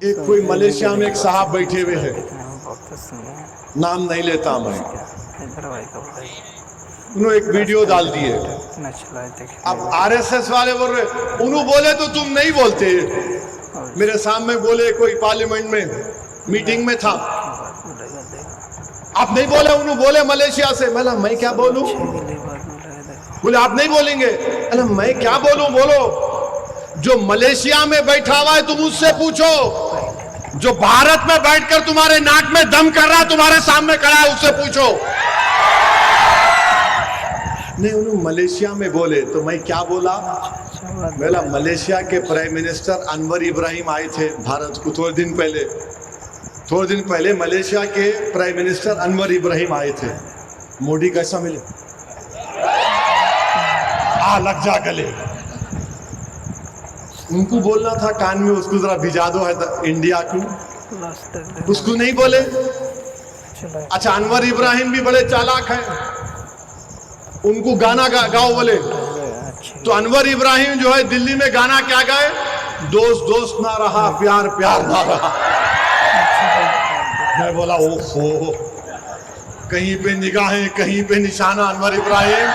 एक कोई मलेशिया में एक साहब बैठे हुए हैं, नाम नहीं लेता मैं, उन्होंने एक वीडियो डाल दिए। अब आरएसएस वाले बोल रहे, उन्होंने बोले तो तुम नहीं बोलते। मेरे सामने बोले, कोई पार्लियामेंट में मीटिंग में था, आप नहीं बोले। उन्होंने बोले मलेशिया से। मैं क्या बोलूं? बोले आप नहीं बोलेंगे। अरे मैं क्या बोलूं? बोलो। जो मलेशिया में बैठा हुआ है तुम उससे पूछो, जो भारत में बैठकर तुम्हारे नाक में दम कर रहा है, तुम्हारे सामने खड़ा है, उससे पूछो। नहीं, उन्होंने मलेशिया में बोले तो मैं क्या बोला? मलेशिया के प्राइम मिनिस्टर अनवर इब्राहिम आए थे भारत को थोड़े दिन पहले मलेशिया के प्राइम मिनिस्टर अनवर इब्राहिम आए थे। मोदी कैसा मिले? लग जा गले। उनको बोलना था कान में, उसको जरा भिजा दो है इंडिया को, उसको नहीं बोले। अच्छा, अनवर इब्राहिम भी बड़े चालाक हैं, उनको गाना गाओ बोले तो अनवर इब्राहिम जो है दिल्ली में गाना क्या गाए? दोस्त दोस्त ना रहा, प्यार प्यार ना रहा। मैं बोला ओहो, कहीं पे निगाहें कहीं पे निशाना। अनवर इब्राहिम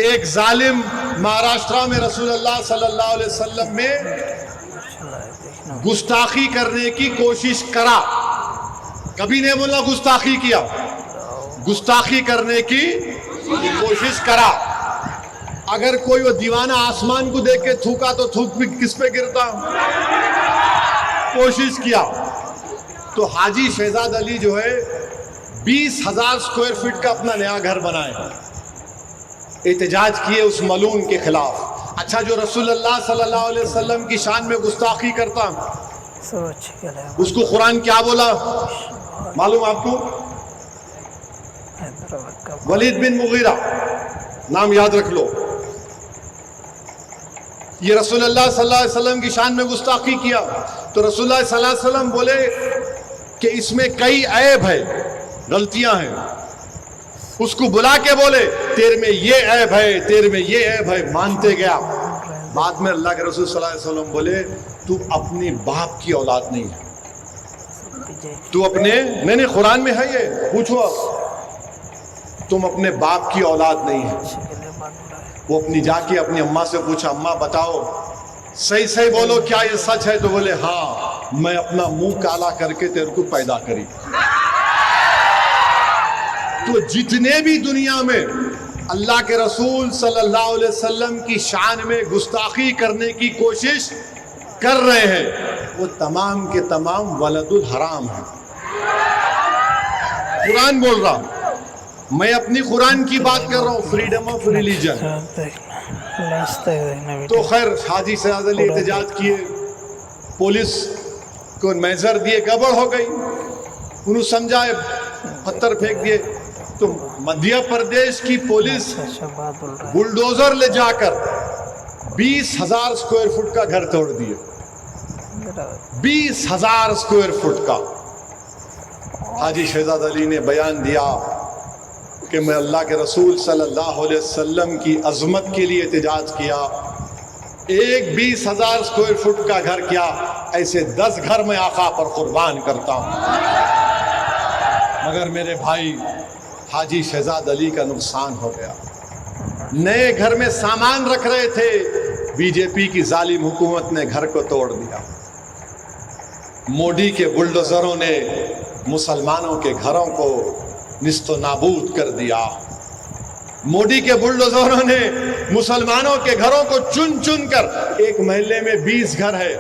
एक जालिम महाराष्ट्र में रसूलुल्लाह सल्लल्लाहु अलैहि वसल्लम में गुस्ताखी करने की कोशिश करा, कभी नहीं बोला गुस्ताखी किया, गुस्ताखी करने की कोशिश करा। अगर कोई वो दीवाना आसमान को देख के थूका तो थूक भी किस पे गिरता? कोशिश किया तो हाजी शहजाद अली जो है 20,000 स्क्वायर फीट का अपना नया घर बनाए, एहतजाज किए उस मलून के खिलाफ। अच्छा, जो रसूलुल्लाह सल्लल्लाहु अलैहि वसल्लम की शान में गुस्ताखी करता, उसको कुरान क्या बोला मालूम आपको? वलीद बिन मुगीरा, नाम याद रख लो। ये रसूलुल्लाह सल्लल्लाहु अलैहि वसल्लम की शान में गुस्ताखी किया तो रसूलुल्लाह सल्लल्लाहु अलैहि वसल्लम बोले कि इसमें कई ऐब है, गलतियां हैं। उसको बुला के बोले तेरे में ये ऐब है, तेरे में ये ऐब है, मानते गया। बाद में अल्लाह के रसूल सल्लल्लाहु अलैहि वसल्लम बोले तू अपने बाप की औलाद नहीं है, तू अपने नहीं कुरान में है ये, पूछो आप, तुम अपने बाप की औलाद नहीं है। वो अपनी जाके अपनी अम्मा से पूछा, अम्मा बताओ सही सही बोलो क्या ये सच है? तो बोले हाँ, मैं अपना मुंह काला करके तेरे को पैदा करी। तो जितने भी दुनिया में अल्लाह के रसूल सल्लल्लाहु अलैहि वसल्लम की शान में गुस्ताखी करने की कोशिश कर रहे हैं, वो तमाम के तमाम वलदुल हराम है। कुरान बोल रहा हूं मैं, अपनी कुरान की बात कर रहा हूँ, फ्रीडम ऑफ रिलीजन। तो खैर हाजी शहजाद अली एहतजाज किए, पुलिस को मेजर दिए, गड़बड़ हो गई, उन्होंने समझाए, पत्थर फेंक दिए। तो मध्य प्रदेश की पुलिस बुलडोजर ले जाकर 20,000 स्क्वायर फुट का घर तोड़ दिए, 20,000 स्क्वायर फुट का। हाजी शहजाद अली ने बयान दिया कि मैं अल्लाह के रसूल सल्लल्लाहु अलैहि वसल्लम की अजमत के लिए एहतजाज किया। एक 20,000 स्क्वायर फुट का घर क्या, ऐसे 10 घर मैं आका पर कुर्बान करता हूं। मगर मेरे भाई हाजी शहजाद अली का नुकसान हो गया। नए घर में सामान रख रहे थे, बीजेपी की जालिम हुकूमत ने घर को तोड़ दिया। मोदी के बुलडोजरों ने मुसलमानों के घरों को निस्तो नाबूद कर दिया। मोदी के बुलडोजरों ने मुसलमानों के घरों को चुन चुन कर, एक महल्ले में 20 घर है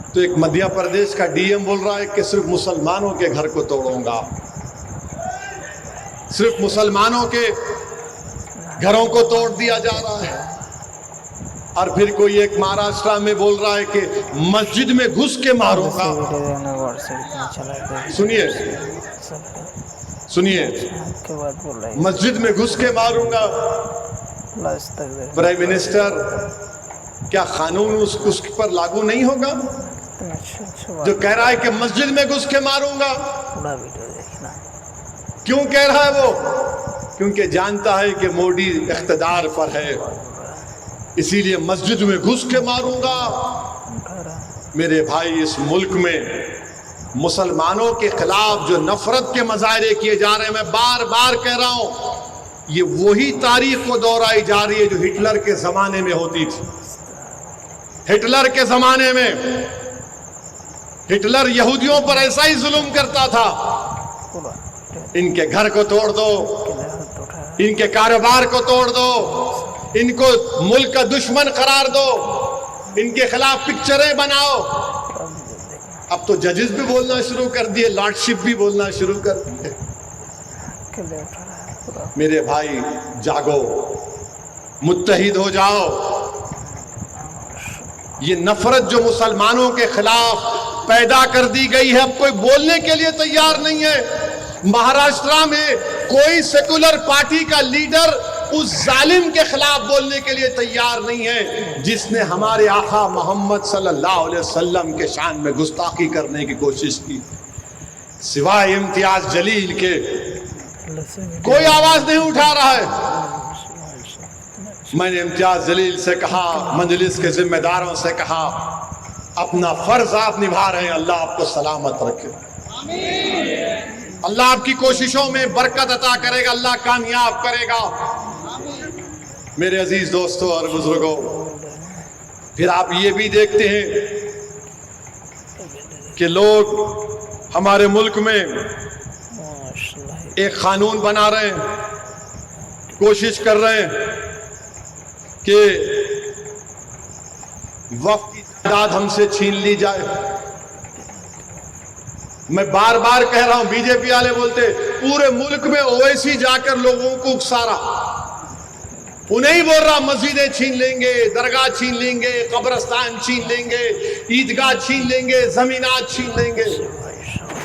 तो एक मध्य प्रदेश का डीएम बोल रहा है कि सिर्फ मुसलमानों के घर को तोड़ूंगा, सिर्फ मुसलमानों के घरों को तोड़ दिया जा रहा है। और फिर कोई एक महाराष्ट्र में बोल रहा है कि मस्जिद में घुस के मारूंगा। सुनिए सुनिए, मस्जिद में घुस के मारूंगा। प्राइम मिनिस्टर, क्या कानून उस पर लागू नहीं होगा जो कह रहा है कि मस्जिद में घुस के मारूंगा? क्यों कह रहा है वो? क्योंकि जानता है कि मोदी इख्तिदार पर है, इसीलिए मस्जिद में घुस के मारूंगा। मेरे भाई, इस मुल्क में मुसलमानों के खिलाफ जो नफरत के मजाहरे किए जा रहे हैं, मैं बार बार कह रहा हूं, ये वही तारीख को दोहराई जा रही है जो हिटलर के जमाने में होती थी। हिटलर के जमाने में हिटलर यहूदियों पर ऐसा ही जुल्म करता था, इनके घर को तोड़ दो, इनके कारोबार को तोड़ दो, इनको मुल्क का दुश्मन करार दो, इनके खिलाफ पिक्चरें बनाओ। अब तो जजेस भी बोलना शुरू कर दिए, लॉर्डशिप भी बोलना शुरू कर दिए। मेरे भाई जागो, मुत्तहिद हो जाओ। ये नफरत जो मुसलमानों के खिलाफ पैदा कर दी गई है, अब कोई बोलने के लिए तैयार नहीं है। महाराष्ट्र में कोई सेकुलर पार्टी का लीडर उस जालिम के खिलाफ बोलने के लिए तैयार नहीं है जिसने हमारे आका मोहम्मद सल्लल्लाहु अलैहि वसल्लम के शान में गुस्ताखी करने की कोशिश की। सिवाय इम्तियाज जलील के कोई आवाज नहीं उठा रहा है। मैंने इम्तियाज जलील से कहा, मजलिस के जिम्मेदारों से कहा, अपना फर्ज आप निभा रहे हैं, अल्लाह आपको सलामत रखे, अल्लाह आपकी कोशिशों में बरकत अता करेगा, अल्लाह कामयाब करेगा। मेरे अजीज दोस्तों और बुजुर्गों, फिर आप ये भी देखते हैं कि लोग हमारे मुल्क में एक कानून बना रहे हैं, कोशिश कर रहे हैं कि वक्फ की जायदाद हमसे छीन ली जाए। मैं बार बार कह रहा हूं, बीजेपी वाले बोलते पूरे मुल्क में ओवैसी जाकर लोगों को उकसारा, उन्हें ही बोल रहा मस्जिदें छीन लेंगे, दरगाह छीन लेंगे, कब्रस्तान छीन लेंगे, ईदगाह छीन लेंगे, जमीनात छीन लेंगे।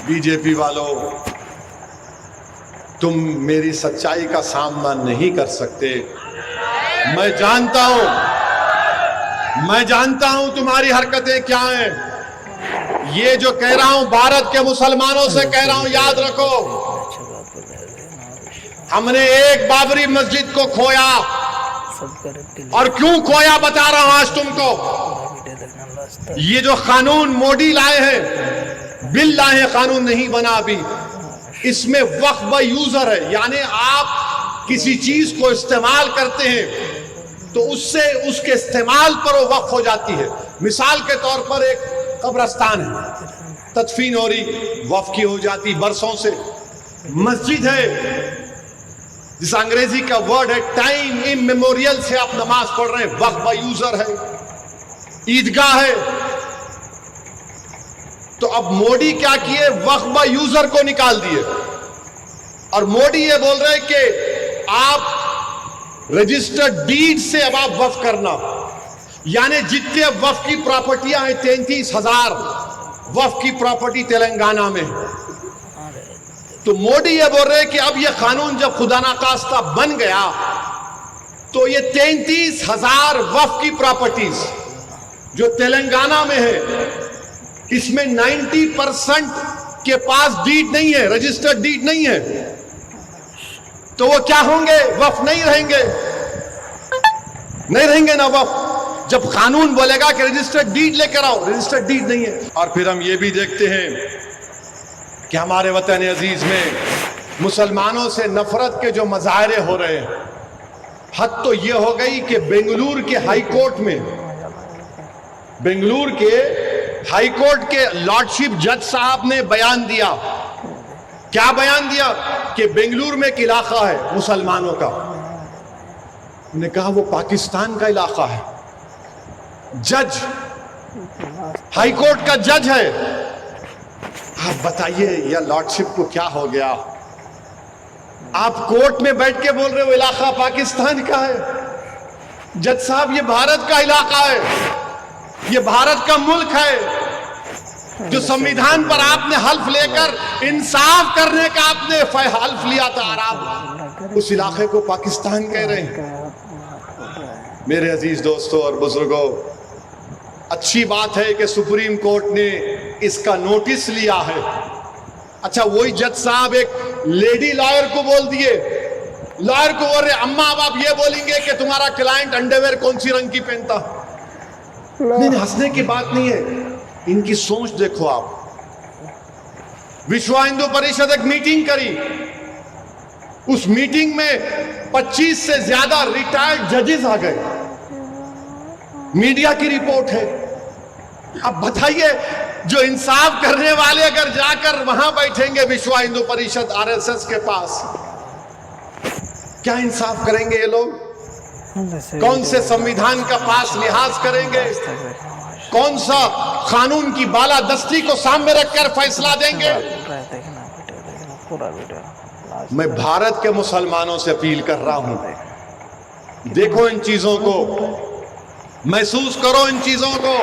बीजेपी वालों, तुम मेरी सच्चाई का सामना नहीं कर सकते। मैं जानता हूं तुम्हारी हरकतें क्या हैं। ये जो कह रहा हूं भारत के मुसलमानों से कह रहा हूं, याद रखो, हमने एक बाबरी मस्जिद को खोया, और क्यों खोया बता रहा हूं आज तुमको। ये जो कानून मोदी लाए हैं, बिल लाए हैं, कानून नहीं बना अभी, इसमें वक्फ बाय यूजर है, यानी आप किसी चीज को इस्तेमाल करते हैं तो उससे उसके इस्तेमाल पर वो वक्फ हो जाती है। मिसाल के तौर पर एक कब्रस्तान है, तदफीन हो रही, वक्फ की हो जाती बरसों से। मस्जिद है, जिस अंग्रेजी का वर्ड है टाइम इमेमोरियल से आप नमाज पढ़ रहे हैं, वक्फ बाय यूजर है। ईदगाह है, तो अब मोदी क्या किए, वक्फ बाय यूजर को निकाल दिए, और मोदी ये बोल रहे कि आप रजिस्टर्ड डीड से अब आप वक्फ करना, यानी जितने वक्फ की प्रॉपर्टियां हैं 33,000 वक्फ की प्रॉपर्टी तेलंगाना में। तो मोदी ये बोल रहे हैं कि अब ये कानून जब खुदा ना खास्ता बन गया तो ये 33,000 वक्फ की प्रॉपर्टीज जो तेलंगाना में है, इसमें 90% के पास डीड नहीं है, रजिस्टर्ड डीड नहीं है, तो वो क्या होंगे, वक्फ नहीं रहेंगे ना वक्फ। जब कानून बोलेगा कि रजिस्टर्ड डीड लेकर आओ, रजिस्टर्ड डीड नहीं है। और फिर हम ये भी देखते हैं कि हमारे वतन अजीज में मुसलमानों से नफरत के जो मजाहरे हो रहे हैं, हद तो ये हो गई कि बेंगलुरु के हाई कोर्ट के लॉर्डशिप जज साहब ने बयान दिया। क्या बयान दिया कि बेंगलुरु में एक इलाका है मुसलमानों का, उन्होंने कहा वो पाकिस्तान का इलाका है। जज, हाई कोर्ट का जज है। आप बताइए या लॉर्डशिप को क्या हो गया। आप कोर्ट में बैठ के बोल रहे हो इलाका पाकिस्तान का है। जज साहब, ये भारत का इलाका है, ये भारत का मुल्क है, जो संविधान पर आपने हल्फ लेकर इंसाफ करने का आपने हल्फ लिया था, और आप उस इलाके को पाकिस्तान कह रहे हैं। मेरे अजीज दोस्तों और बुजुर्गों, अच्छी बात है कि सुप्रीम कोर्ट ने इसका नोटिस लिया है। अच्छा, वही जज साहब एक लेडी लॉयर को बोल दिए, लॉयर को बोल रहे, अम्मा अब आप ये बोलेंगे कि तुम्हारा क्लाइंट अंडरवेयर कौन सी रंग की पहनता। नहीं, हंसने की बात नहीं है। इनकी सोच देखो आप। विश्व हिंदू परिषद एक मीटिंग करी, उस मीटिंग में 25 से ज्यादा रिटायर्ड जजेस आ गए, मीडिया की रिपोर्ट है। अब बताइए, जो इंसाफ करने वाले अगर जाकर वहां बैठेंगे विश्व हिंदू परिषद आरएसएस के पास, क्या इंसाफ करेंगे ये लोग? कौन से संविधान का पास लिहाज करेंगे? कौन सा कानून की बालादस्ती को सामने रखकर फैसला देंगे? मैं भारत के मुसलमानों से अपील कर रहा हूं, देखो इन चीजों को, महसूस करो इन चीजों को।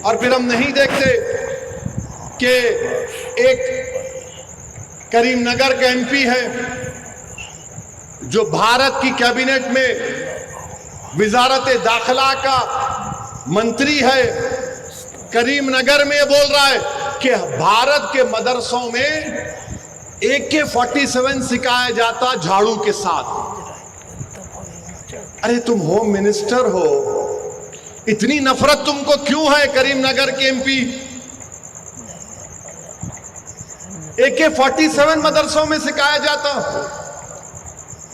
और फिर हम नहीं देखते कि एक करीमनगर का एमपी है जो भारत की कैबिनेट में विजारत दाखिला का मंत्री है, करीमनगर में बोल रहा है कि भारत के मदरसों में AK-47 सिखाया जाता झाड़ू के साथ। अरे तुम होम मिनिस्टर हो, इतनी नफरत तुमको क्यों है करीमनगर के एमपी? AK-47 मदरसों में सिखाया जाता।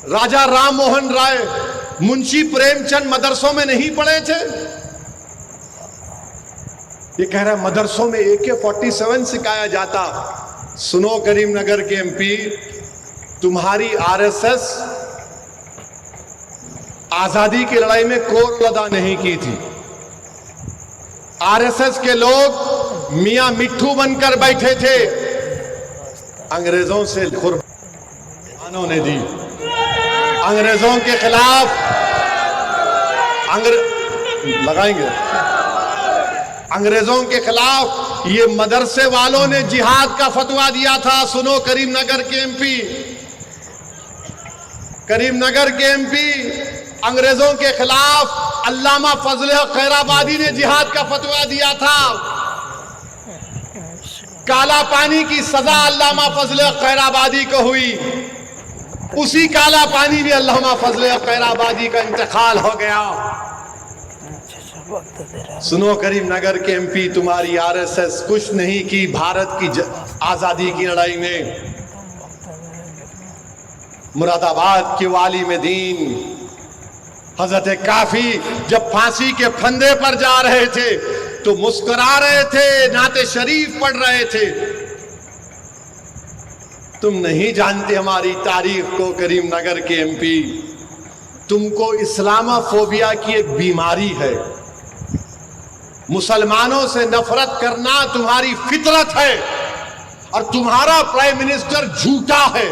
राजा राम मोहन राय, मुंशी प्रेमचंद मदरसों में नहीं पढ़े थे? ये कह रहा है मदरसों में AK-47 सिखाया जाता। सुनो करीमनगर के एमपी, तुम्हारी आरएसएस आजादी की लड़ाई में कोई अदा नहीं की थी। आरएसएस के लोग मियां मिट्ठू बनकर बैठे थे, अंग्रेजों से कुर्बानियों ने दी। अंग्रेजों के खिलाफ लगाएंगे, अंग्रेजों के खिलाफ ये मदरसे वालों ने जिहाद का फतवा दिया था। सुनो करीमनगर के एमपी, करीमनगर के एमपी, अंग्रेजों के खिलाफ अल्लामा फजल हक खैराबादी ने जिहाद का फतवा दिया था। काला पानी की सजा अल्लामा फजल हक खैराबादी को हुई, उसी काला पानी में अल्लामा फजल हक खैराबादी का इंतकाल हो गया। सुनो करीमनगर के एमपी, तुम्हारी आरएसएस कुछ नहीं की भारत की आजादी की लड़ाई में। मुरादाबाद के वाली में दीन हजरत काफी जब फांसी के फंदे पर जा रहे थे तो मुस्कुरा रहे थे, नाते शरीफ पढ़ रहे थे। तुम नहीं जानते हमारी तारीख को करीमनगर के एमपी। तुमको इस्लामोफोबिया की एक बीमारी है, मुसलमानों से नफरत करना तुम्हारी फितरत है, और तुम्हारा प्राइम मिनिस्टर झूठा है।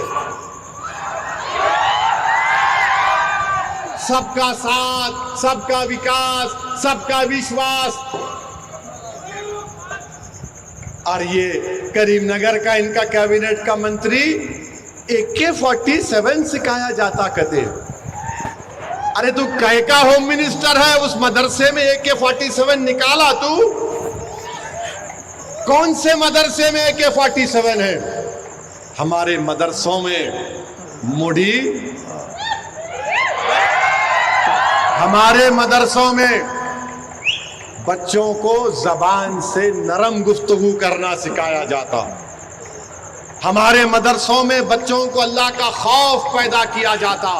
सबका साथ, सबका विकास, सबका विश्वास, और ये करीमनगर का इनका कैबिनेट का मंत्री AK-47 सिखाया जाता कहते। अरे तू कह का होम मिनिस्टर है, उस मदरसे में AK-47 निकाला तू? कौन से मदरसे में AK-47 है? हमारे मदरसों में मुड़ी, हमारे मदरसों में बच्चों को जबान से नरम गुफ्तगू करना सिखाया जाता। हमारे मदरसों में बच्चों को अल्लाह का खौफ पैदा किया जाता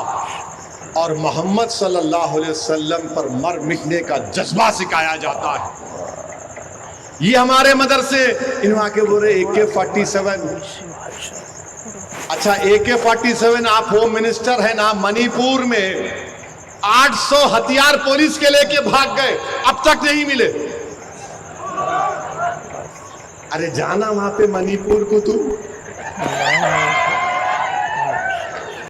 और मोहम्मद सल्लल्लाहु अलैहि वसल्लम पर मर मिटने का जज्बा सिखाया जाता है। ये हमारे मदरसे, इनवा के बोले AK-47। अच्छा AK-47, आप होम मिनिस्टर है ना, मणिपुर में 800 हथियार पुलिस के लेके भाग गए, अब तक नहीं मिले। अरे जाना वहां पे मणिपुर को तू।